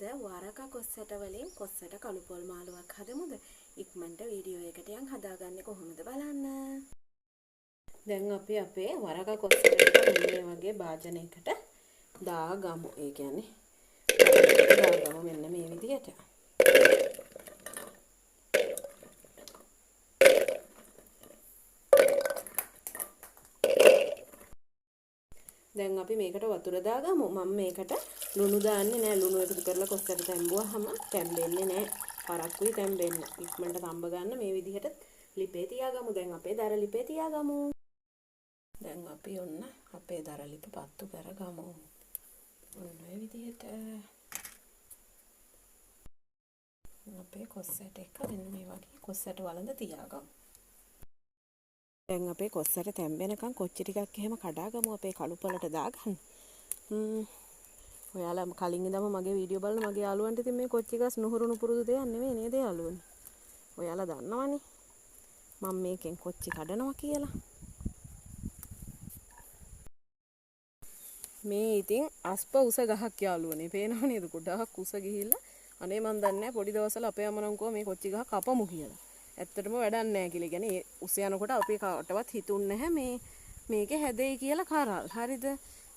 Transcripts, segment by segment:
අද වරක කොස්සට වලින් කොස්සට කළු පොල් මාළුවක් හදමුද? ඉක්මනට වීඩියෝ එකට යන් හදාගන්නේ කොහොමද බලන්න. දැන් අපි අපේ වරක කොස්සට මේ වගේ භාජනයකට දාගමු. ඒ කියන්නේ දාගමු මෙන්න මේ විදිහට. දැන් අපි මේකට වතුර දාගමු. මම මේකට ලුණු දාන්නේ නැහැ. ලුණු එකතු කරලා කොස්සට තැඹුවාම තැඹෙන්නේ නැහැ. පරක්කුයි තැඹෙන්න. ඉක්මනට තඹ ගන්න මේ විදිහට ලිපේ තියාගමු. දැන් අපේ දර ලිපේ තියාගමු. දැන් අපි ඔන්න අපේ දර ලිප පත්තු කරගමු. ඔන්න මේ විදිහට අපේ කොස්සට එක මෙන්න මේ වගේ කොස්සට වළඳ තියාගමු. දැන් අපේ කොස්සට තැම්බෙනකන් කොච්චි ටිකක් එහෙම කඩාගමු අපේ කළු පොලට දාගන්න. ඔයාලා කලින් ඉඳන්ම මගේ වීඩියෝ බලන මගේ යාළුවන්ට ඉතින් මේ කොච්චි ගස් නුහුරුණු පුරුදු දෙයක් නෙමෙයි නේද යාළුවනේ. ඔයාලා දන්නවනේ මම මේකෙන් කොච්චි කඩනවා කියලා. මේ ඉතින් අස්ප උස ගහක් යාළුවනේ. පේනව නේද? ගොඩාක් උස ගිහිල්ලා අනේ මන් දන්නේ නැහැ පොඩි දවස්වල අපේ අම්මනම් කිව්වා මේ කොච්චි ගහ කපමු කියලා. ඇත්තටම වැඩක් නැහැ කියලා. කියන්නේ උස යනකොට අපි කාටවත් හිතුන්නේ නැහැ මේකේ හැදෙයි කියලා කරල්. හරිද?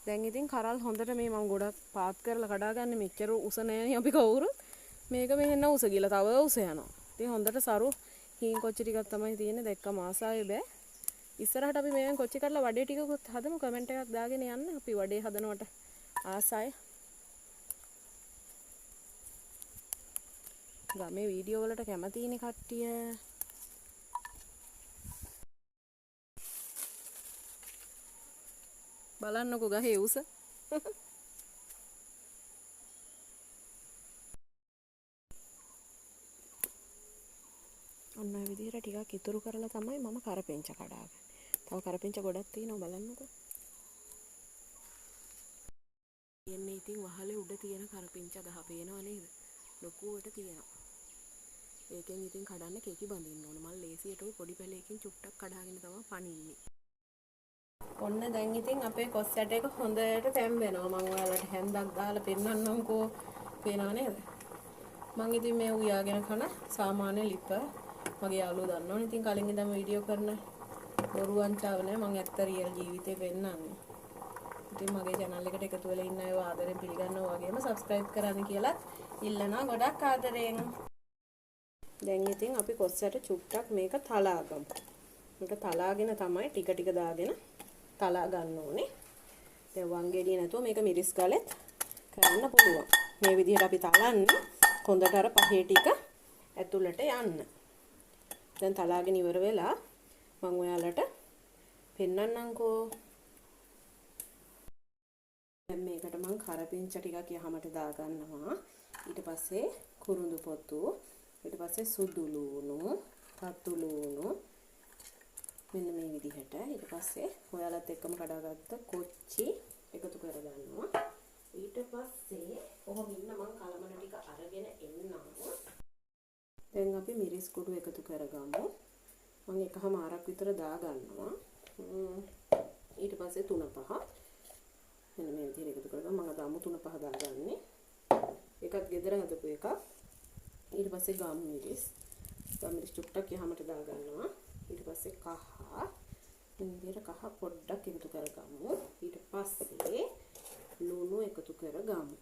දැන් ඉතින් කරල් හොඳට මේ මම ගොඩක් පාත් කරලා කඩාගන්නේ මෙච්චර උස නැහැනේ අපි කවුරුත්. මේක මෙහෙන්න උස කියලා තව උස යනවා. ඉතින් හොඳට සරු හීන් කොච්චි ටිකක් තමයි තියෙන්නේ. දැක්කම ආසාවේ බෑ. ඉස්සරහට අපි මේෙන් කොච්චි කරලා වඩේ ටිකකුත් හදමු. කමෙන්ට් එකක් දාගෙන යන්න. අපි වඩේ හදනවට ආසයි. ගමේ වීඩියෝ වලට කැමතිනේ කට්ටිය. බලන්නකෝ ගහේ උස. ඔන්න ඔය විදිහට ටිකක් ඉතුරු කරලා තමයි මම කරපෙංච කඩාගන්නේ. තව කරපෙංච ගොඩක් තියෙනවා බලන්නකෝ. එන්නේ ඉතින් වහලේ උඩ තියෙන කරපෙංච ගහ පේනව නේද? ලොකුවට තියෙනවා. ඒකෙන් ඉතින් කඩන්න කෙකි බඳින්න ඕන. මම ලේසියට ওই පොඩි පැලයකින් චුට්ටක් කඩාගෙන තමයි පනින්නේ. ඔන්න දැන් ඉතින් අපේ කොස් ඇට එක හොඳට තැම්බෙනවා. මම ඔයාලට හැන්දක් දාලා පෙන්නන්නම්කෝ. පේනව නේද? මම ඉතින් මේ උයාගෙන කන සාමාන්‍ය ලිප මගේ යාළුවෝ දන්නවනේ. ඉතින් කලින් ඉඳන් වීඩියෝ කරන බොරු වංචාව නෑ. මම ඇත්ත රියල් ජීවිතේ පෙන්නන්නේ. ඉතින් මගේ channel එකට එකතු වෙලා ඉන්න අයව ආදරෙන් පිළිගන්නවා වගේම subscribe කරන්න කියලා ඉල්ලනවා ගොඩක් ආදරෙන්. දැන් ඉතින් අපි කොස් ඇට චුට්ටක් මේක තලාගමු. මේක තලාගෙන තමයි ටික ටික දාගෙන තලා ගන්න ඕනේ. දැන් වංගෙඩිය නැතුව මේක මිරිස් ගලෙත් කරන්න පුළුවන්. මේ විදිහට අපි තලන්නේ හොඳට අර පහේ ටික ඇතුළට යන්න. දැන් තලාගෙන ඉවර වෙලා මම ඔයාලට පෙන්නන්නම්කෝ. දැන් මේකට මම කරපිංච ටිකක් යහමට දාගන්නවා. ඊට පස්සේ කුරුඳු පොතු, ඊට පස්සේ සුදු ලූණු, රතු ලූණු මෙන්න මේ විදිහට. ඊට පස්සේ ඔයාලත් එක්කම කඩාගත්ත කොච්චි එකතු කරගන්නවා. ඊට පස්සේ කොහොම ඉන්න මම කලමන ටික අරගෙන එන්නම්. දැන් අපි මිරිස් කුඩු එකතු කරගමු. මම එකමාරක් විතර දාගන්නවා. ඊට පස්සේ 3-5 මෙන්න මේ විදිහට එකතු කරගමු. මම අද අමු 3-5 දාගන්නේ. එකත් ගෙදර හදපු එකක්. ඊට පස්සේ ගම් මිරිස් චුට්ටක් යහමට දාගන්නවා. ඊට පස්සේ කහ මේ විදිහට කහ පොඩ්ඩක් එකතු කරගමු. ඊට පස්සේ ලුණු එකතු කරගමු.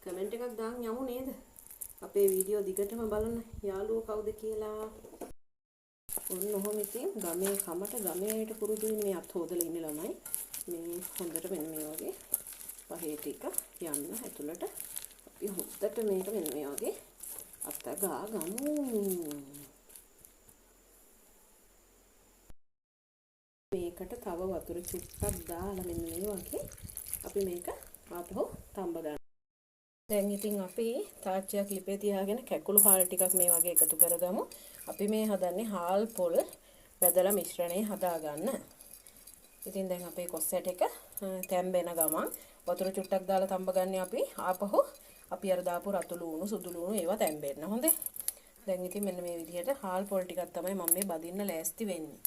කමෙන්ට් එකක් දාන්න යමු නේද? අපේ වීඩියෝ දිගටම බලන යාළුවෝ කවුද කියලා. ඔන්න ඔහොම ඉතින් ගමේ කමට ගමේට පුරුදු වෙන මේ අත් හොදලා ඉන්න ළමයි මේ හොඳට මෙන්න මේ වගේ පහේ ටික යන්න ඇතුළට අපි හොඳට මේක මෙන්න මේ වගේ අත ගාගමු. මේකට තව වතුර චුට්ටක් දාලා මෙන්න මේ වගේ අපි මේක ආපහු තඹ ගන්න. දැන් ඉතින් අපි තාච්චියක් ලිපේ තියාගෙන කැකුළු හාල් ටිකක් මේ වගේ එකතු කරගමු. අපි මේ හදන්නේ හාල් පොල් බෙදලා මිශ්‍රණය හදාගන්න. ඉතින් දැන් අපේ කොස් ඇට එක තැම්බෙන ගමන් වතුර චුට්ටක් දාලා තඹ ගන්න අපි ආපහු අපි අර දාපු රතු ලූණු සුදු ලූණු ඒවා තැම්බෙන්න. හොඳේ. දැන් ඉතින් මෙන්න මේ විදිහට හාල් පොල් ටිකක් තමයි මම මේ බදින්න ලෑස්ති වෙන්නේ.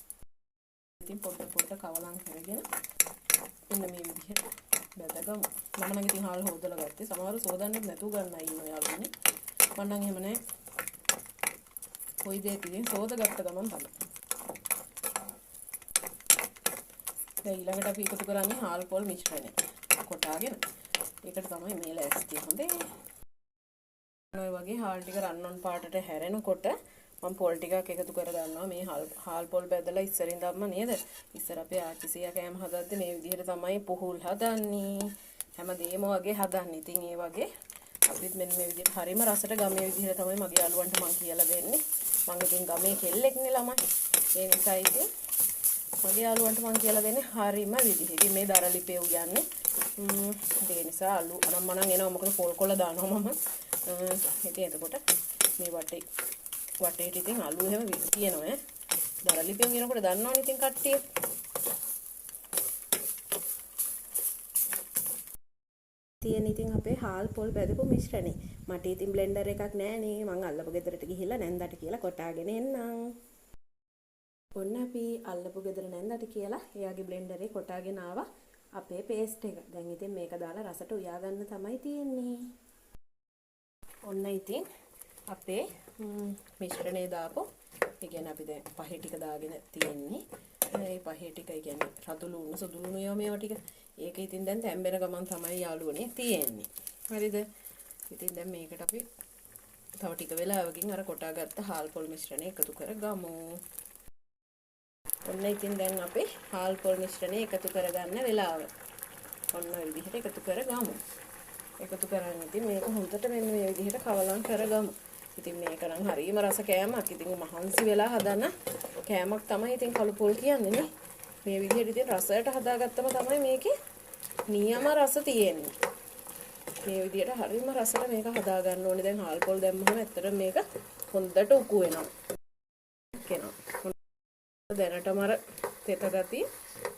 ඉතින් පොඩ කවලම් කරගෙන මෙන්න මේ විදිහට බැදගමු. මම නම් ඉතින් හාල් හොදලා ගත්තේ. සමහරව සෝදන්නේ නැතුව ගන්නයි ඉන්නවා යාළුවනේ. මම නම් එහෙම නැහැ. කොයි දෙයක් ඉතින් සෝදගත්ත ගමන් තමයි. දැන් ඊළඟට අපි එකතු කරන්නේ හාල් පොල් මිශ්‍රණය. කොටාගෙන. ඒකට තමයි මේ ලෑස්තිය හොඳේ. ඔය වගේ හාල් ටික රන්වන් පාටට හැරෙනකොට මම පොල් ටිකක් එකතු කර ගන්නවා. මේ හාල් පොල් බැදලා ඉස්සරින් දැම්ම නේද? ඉස්සර අපේ ආච්චිසියා කෑම හදද්දී මේ විදිහට තමයි පුහුල් හදන්නේ. හැමදේම වගේ හදන්නේ. ඉතින් ඒ වගේ අපිත් මෙන්න මේ විදිහට හරිම රසට ගමේ විදිහට තමයි මගේ යාළුවන්ට මම කියලා දෙන්නේ. මම ඉතින් ගමේ කෙල්ලෙක්නේ ළමයි. ඒ නිසා ඉතින් මගේ යාළුවන්ට මම කියලා දෙන්නේ හරිම විදිහ. ඉතින් මේ දරලිපේ උයන්නේ. ඒ නිසා අලු අනම්මනම් එනවා මොකද පොල් කොළ දානවා මම. ඉතින් එතකොට මේ වටේට ඉතින් අලු එහෙම තියෙනවා ඈ. දරලිපෙන් එනකොට දන්නවනේ ඉතින් කට්ටිය. තියෙන ඉතින් අපේ හාල් පොල් බැදපු මිශ්‍රණේ. මට ඉතින් බ්ලෙන්ඩර් එකක් නෑනේ. මං අල්ලපු ගෙදරට ගිහිල්ලා නැන්දට කියලා කොටාගෙන එන්නම්. ඔන්න අපි අල්ලපු ගෙදර නැන්දට කියලා එයාගේ බ්ලෙන්ඩරේ කොටාගෙන ආවා අපේ පේස්ට් එක. දැන් ඉතින් මේක දාලා රසට උයා ගන්න තමයි තියෙන්නේ. ඔන්න ඉතින් අපේ මිශ්‍රණේ දාපු. ඒ කියන්නේ අපි දැන් පහේ ටික දාගෙන තියෙන්නේ. මේ පහේ ටික ඒ කියන්නේ රතු ලුණු සුදු ලුණු මේවා ටික. ඒක ඉතින් දැන් තැම්බෙන ගමන් තමයි යාළුවනේ තියෙන්නේ. හරිද? ඉතින් දැන් මේකට අපි තව ටික වෙලාවකින් අර කොටාගත්ත හාල් පොල් මිශ්‍රණය එකතු කරගමු. ඔන්න ඉතින් දැන් අපි හාල් පොල් මිශ්‍රණය එකතු කරගන්න වෙලාව. ඔන්න ඔය විදිහට එකතු කරගමු. එකතු කරගෙන ඉතින් මේක හොඳට මෙන්න මේ විදිහට කවලම් කරගමු. ඉතින් මේක නම් හරියම රස කෑමක්. ඉතින් මහන්සි වෙලා හදන කෑමක් තමයි ඉතින් කළු පොල් කියන්නේ නේ. මේ විදිහට ඉතින් රසයට හදාගත්තම තමයි මේකේ නියම රස තියෙන්නේ. මේ විදිහට හරියම රසට මේක හදා ගන්න ඕනේ. දැන් හාල් පොල් දැම්මම ඇත්තට මේක හොඳට උකු වෙනවා. කෙනා. දැනටම අර තෙත ගතිය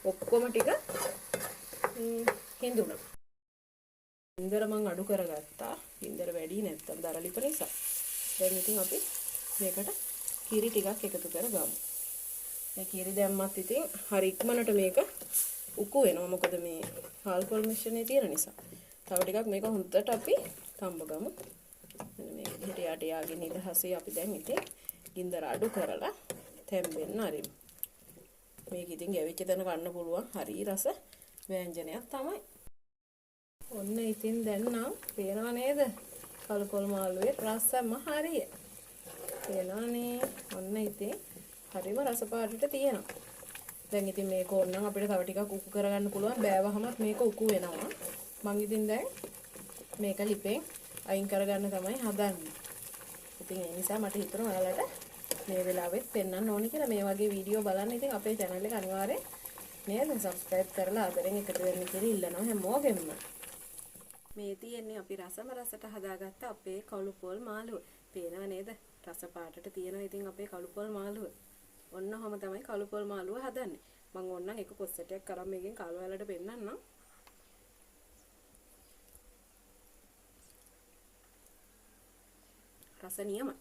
ඔක්කොම ටික හිඳුණා. ඉන්දර මං අඩු කරගත්තා. ඉන්දර වැඩි නැත්තම් දරලිප නිසා. දැන් ඉතින් අපි මේකට කිරි ටිකක් එකතු කරගමු. මේ කිරි දැම්මත් ඉතින් හරි ඉක්මනට මේක උකු වෙනවා. මොකද මේ හාල් පොල් මිශ්‍රණය තියෙන නිසා. තව ටිකක් මේක හොඳට අපි තඹ ගමු. මෙන්න මේ විදිහට යට යාගෙන ඉඳහසේ අපි දැන් ඉතින් ගින්දර අඩු කරලා තැම්බෙන්න ආරිමු. මේක ඉතින් ගැවිච්ච තැන ගන්න පුළුවන් හරි රස ව්‍යංජනයක් තමයි. ඔන්න ඉතින් දැන් නම් පේනව නේද? කළු පොල් මාළුවේ රසම හරිය. පේනවනේ. ඔන්න ඉතින් හරිම රස පාටට තියෙනවා. දැන් ඉතින් මේක ඕනනම් අපිට තව ටිකක් උකු කරගන්න පුළුවන්. බෑවහමත් මේක උකු වෙනවා. මං ඉතින් දැන් මේක ලිපෙන් අයින් කරගන්න තමයි හදන්නේ. ඉතින් ඒ නිසා මට හිතුණා ඔයාලට මේ වෙලාවෙත් පෙන්වන්න ඕනි කියලා. මේ වගේ වීඩියෝ බලන්න ඉතින් අපේ channel එක අනිවාර්යෙන් නේද subscribe කරලා ආදරෙන් එකතු වෙන්න කියලා ඉල්ලනවා හැමෝගෙම. මේ තියෙන්නේ අපි රසට හදාගත්ත අපේ කළු පොල් මාළුව. පේනව නේද? රස පාටට තියෙනවා ඉතින් අපේ කළු පොල් මාළුව. ඔන්න ඔහම තමයි කළු පොල් මාළුව හදන්නේ. මම ඕනනම් එක කොස්සටයක් කරන් මේකෙන් කාල වලට පෙන්නන්නම්. රස නියමයි.